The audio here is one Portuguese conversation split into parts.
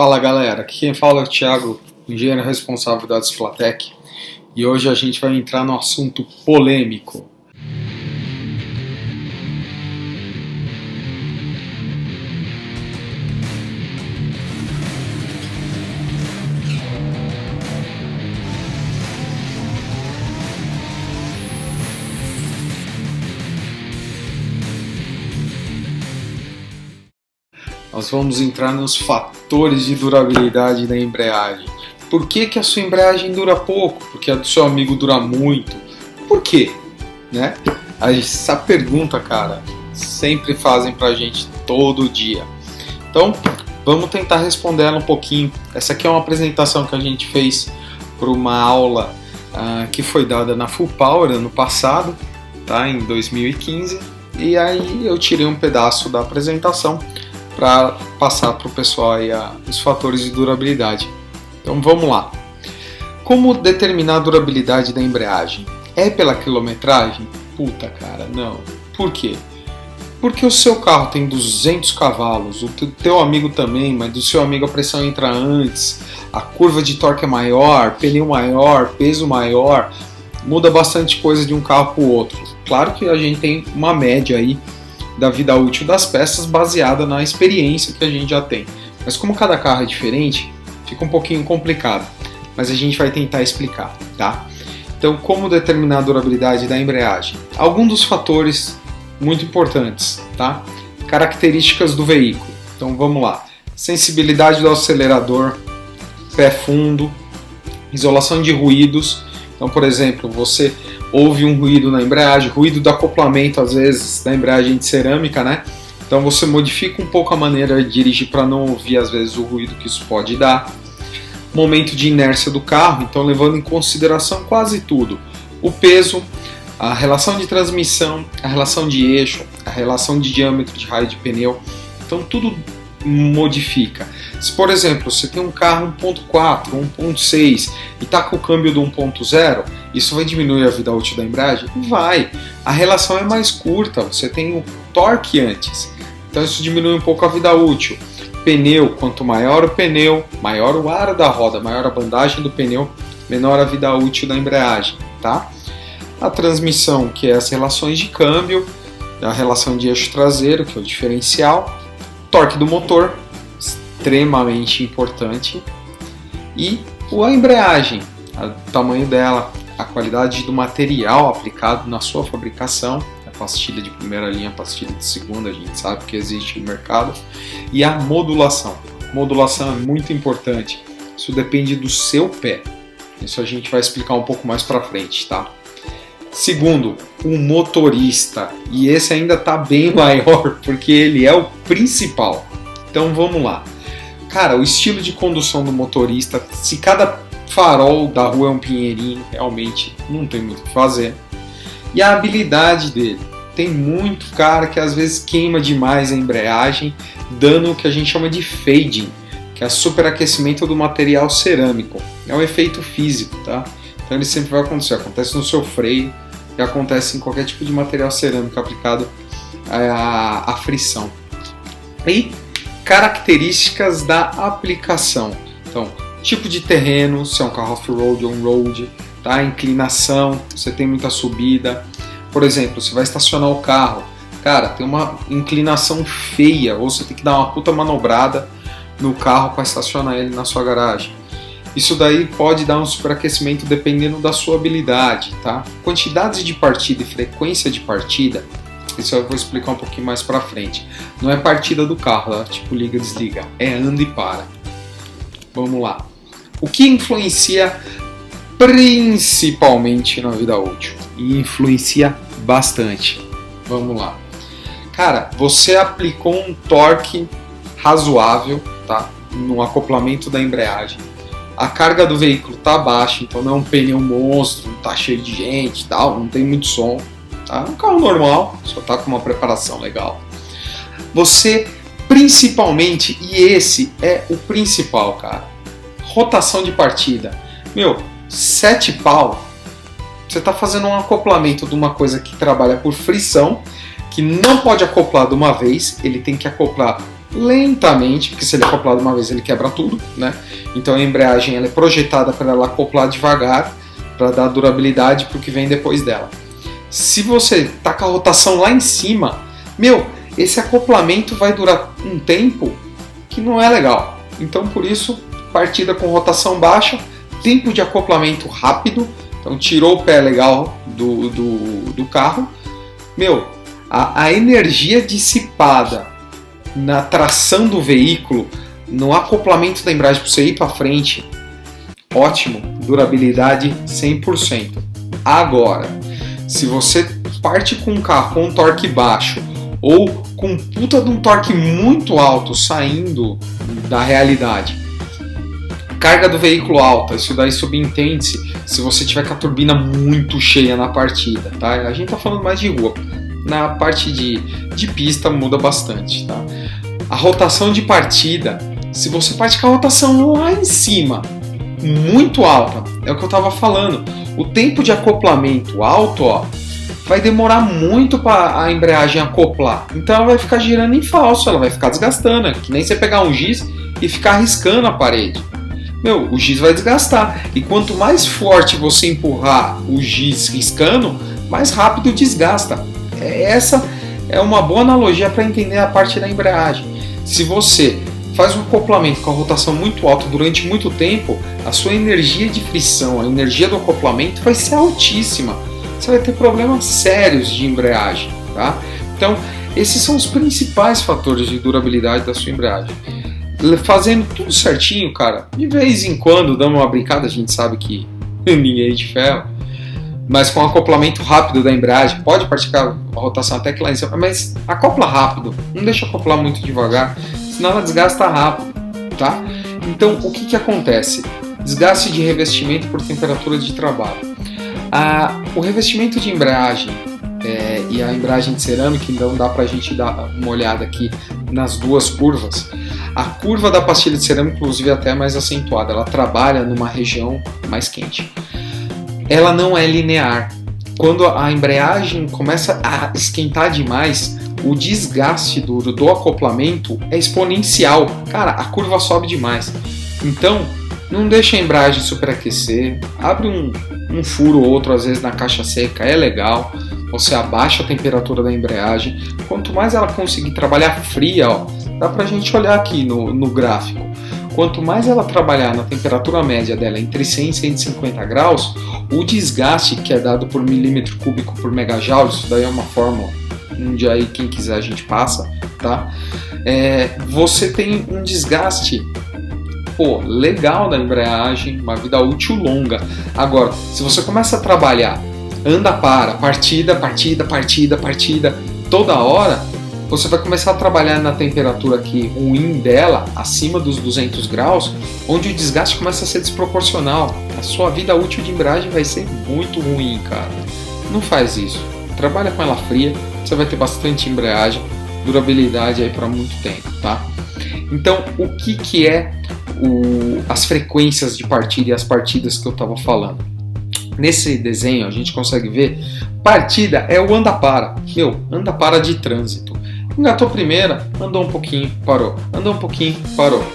Fala galera, aqui quem fala é o Thiago, engenheiro responsável da Displatec, e hoje a gente vai entrar no assunto polêmico. Nós vamos entrar nos fatores de durabilidade da embreagem. Por que a sua embreagem dura pouco? Porque a do seu amigo dura muito? Por quê? Né? Essa pergunta, cara, sempre fazem pra gente todo dia. Então, vamos tentar responder ela um pouquinho. Essa aqui é uma apresentação que a gente fez para uma aula que foi dada na Full Power ano passado, tá? Em 2015. E aí eu tirei um pedaço da apresentação para passar para o pessoal aí os fatores de durabilidade. Então vamos lá. Como determinar a durabilidade da embreagem? É pela quilometragem? Puta cara, não. Por quê? Porque o seu carro tem 200 cavalos, o teu amigo também, mas do seu amigo a pressão entra antes, a curva de torque é maior, pneu maior, peso maior, muda bastante coisa de um carro para o outro. Claro que a gente tem uma média aí da vida útil das peças baseada na experiência que a gente já tem. Mas como cada carro é diferente, fica um pouquinho complicado. Mas a gente vai tentar explicar, tá? Então, como determinar a durabilidade da embreagem? Alguns dos fatores muito importantes, tá? Características do veículo. Então, vamos lá. Sensibilidade do acelerador, pé fundo, isolação de ruídos. Então, por exemplo, você ouve um ruído na embreagem, ruído do acoplamento, às vezes, da embreagem de cerâmica, né? Então você modifica um pouco a maneira de dirigir para não ouvir, às vezes, o ruído que isso pode dar. Momento de inércia do carro, então levando em consideração quase tudo. O peso, a relação de transmissão, a relação de eixo, a relação de diâmetro de raio de pneu. Então tudo modifica. Se, por exemplo, você tem um carro 1.4, 1.6 e está com o câmbio do 1.0, isso vai diminuir a vida útil da embreagem? Vai. A relação é mais curta, você tem o torque antes, então isso diminui um pouco a vida útil. Pneu, quanto maior o pneu, maior o aro da roda, maior a bandagem do pneu, menor a vida útil da embreagem, tá? A transmissão, que é as relações de câmbio, a relação de eixo traseiro, que é o diferencial, torque do motor, extremamente importante, e a embreagem, o tamanho dela, a qualidade do material aplicado na sua fabricação, a pastilha de primeira linha, a pastilha de segunda, a gente sabe que existe no mercado, e a modulação. Modulação é muito importante, isso depende do seu pé, isso a gente vai explicar um pouco mais para frente, tá? Segundo, o motorista, e esse ainda está bem maior, porque ele é o principal. Então vamos lá. Cara, o estilo de condução do motorista, se cada farol da rua é um pinheirinho, realmente não tem muito o que fazer. E a habilidade dele. Tem muito cara que às vezes queima demais a embreagem, dando o que a gente chama de fading, que é superaquecimento do material cerâmico. É um efeito físico, tá? Então ele sempre vai acontecer. Acontece no seu freio, e acontece em qualquer tipo de material cerâmico aplicado à frição. E características da aplicação. Então, tipo de terreno, se é um carro off-road ou on-road, tá? Inclinação, você tem muita subida. Por exemplo, você vai estacionar o carro, cara, tem uma inclinação feia, ou você tem que dar uma puta manobrada no carro para estacionar ele na sua garagem. Isso daí pode dar um superaquecimento dependendo da sua habilidade, tá? Quantidades de partida e frequência de partida, isso eu vou explicar um pouquinho mais pra frente. Não é partida do carro, tá? Tipo liga, desliga, é anda e para. Vamos lá. O que influencia principalmente na vida útil? E influencia bastante. Vamos lá. Cara, você aplicou um torque razoável, tá? No acoplamento da embreagem. A carga do veículo tá baixa, então não é um pneu monstro, não tá cheio de gente, tal, não tem muito som, tá? É um carro normal, só tá com uma preparação legal. Você, principalmente, e esse é o principal, cara, rotação de partida. 7 pau, você tá fazendo um acoplamento de uma coisa que trabalha por frição, que não pode acoplar de uma vez, ele tem que acoplar lentamente, porque se ele acoplar de uma vez ele quebra tudo, né? Então a embreagem ela é projetada para ela acoplar devagar, para dar durabilidade para o que vem depois dela. Se você tá com a rotação lá em cima, esse acoplamento vai durar um tempo que não é legal. Então por isso, partida com rotação baixa, tempo de acoplamento rápido, então tirou o pé legal do carro, a energia dissipada na tração do veículo, no acoplamento da embreagem para você ir para frente, ótimo, durabilidade 100%. Agora, se você parte com um carro com um torque baixo ou com um puta de um torque muito alto saindo da realidade, carga do veículo alta, isso daí subentende-se se você tiver com a turbina muito cheia na partida, tá? A gente tá falando mais de rua. Na parte de pista muda bastante, tá? A rotação de partida, se você parte com a rotação lá em cima, muito alta, é o que eu tava falando. O tempo de acoplamento alto, vai demorar muito para a embreagem acoplar. Então ela vai ficar girando em falso, ela vai ficar desgastando. É que nem você pegar um giz e ficar riscando a parede. O giz vai desgastar. E quanto mais forte você empurrar o giz riscando, mais rápido desgasta. Essa é uma boa analogia para entender a parte da embreagem. Se você faz um acoplamento com a rotação muito alta durante muito tempo, a sua energia de frição, a energia do acoplamento vai ser altíssima. Você vai ter problemas sérios de embreagem, tá? Então, esses são os principais fatores de durabilidade da sua embreagem. Fazendo tudo certinho, cara, de vez em quando dando uma brincada, a gente sabe que ninguém é de ferro, mas com acoplamento rápido da embreagem, pode praticar a rotação até que lá em cima, mas acopla rápido, não deixa acoplar muito devagar, senão ela desgasta rápido, tá? Então, o que acontece? Desgaste de revestimento por temperatura de trabalho. O revestimento de embreagem e a embreagem de cerâmica, então dá pra gente dar uma olhada aqui nas duas curvas. A curva da pastilha de cerâmica, inclusive, é até mais acentuada, ela trabalha numa região mais quente. Ela não é linear. Quando a embreagem começa a esquentar demais, o desgaste do acoplamento é exponencial. Cara, a curva sobe demais. Então, não deixa a embreagem superaquecer, abre um furo ou outro, às vezes na caixa seca, é legal. Você abaixa a temperatura da embreagem. Quanto mais ela conseguir trabalhar fria, dá pra gente olhar aqui no gráfico. Quanto mais ela trabalhar na temperatura média dela, entre 100 e 150 graus, o desgaste que é dado por milímetro cúbico por megajoule, isso daí é uma fórmula, um dia aí quem quiser a gente passa, tá? Você tem um desgaste legal da embreagem, uma vida útil longa. Agora, se você começa a trabalhar, anda, para, partida, toda hora, você vai começar a trabalhar na temperatura aqui ruim dela, acima dos 200 graus, onde o desgaste começa a ser desproporcional. A sua vida útil de embreagem vai ser muito ruim, cara. Não faz isso. Trabalha com ela fria, você vai ter bastante embreagem, durabilidade aí para muito tempo, tá? Então, o que é as frequências de partida e as partidas que eu estava falando? Nesse desenho a gente consegue ver, partida é o anda-para, anda-para de trânsito. Engatou primeira, andou um pouquinho, parou, andou um pouquinho, parou.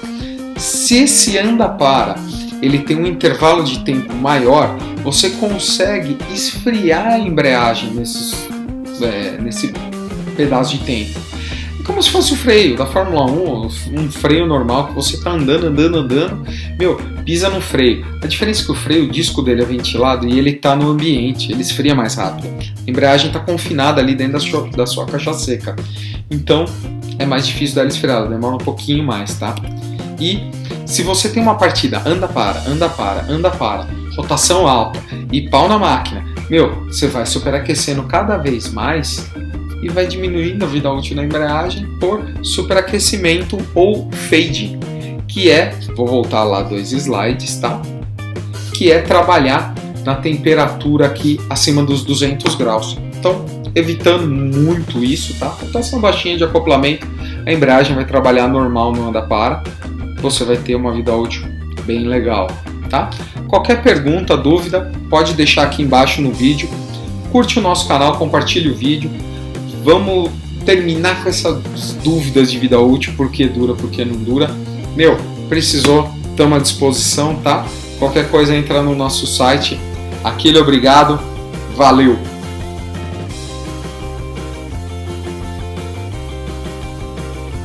Se esse anda-para ele tem um intervalo de tempo maior, você consegue esfriar a embreagem nesse pedaço de tempo. Como se fosse o freio da Fórmula 1, um freio normal que você está andando, pisa no freio. A diferença é que o freio, o disco dele é ventilado e ele está no ambiente, ele esfria mais rápido. A embreagem está confinada ali dentro da sua caixa seca. Então é mais difícil dela esfriar, ela demora um pouquinho mais, tá? E se você tem uma partida anda para, rotação alta e pau na máquina, você vai superaquecendo cada vez mais e vai diminuindo a vida útil da embreagem por superaquecimento ou fade, que vou voltar lá 2 slides, tá? Que é trabalhar na temperatura aqui acima dos 200 graus. Então, evitando muito isso, tá? Rotação baixinha de acoplamento, a embreagem vai trabalhar normal no anda-para, você vai ter uma vida útil bem legal, tá? Qualquer pergunta, dúvida, pode deixar aqui embaixo no vídeo. Curte o nosso canal, compartilhe o vídeo. Vamos terminar com essas dúvidas de vida útil, por que dura, por que não dura, precisou, estamos à disposição, tá? Qualquer coisa entra no nosso site. Aquele obrigado, valeu!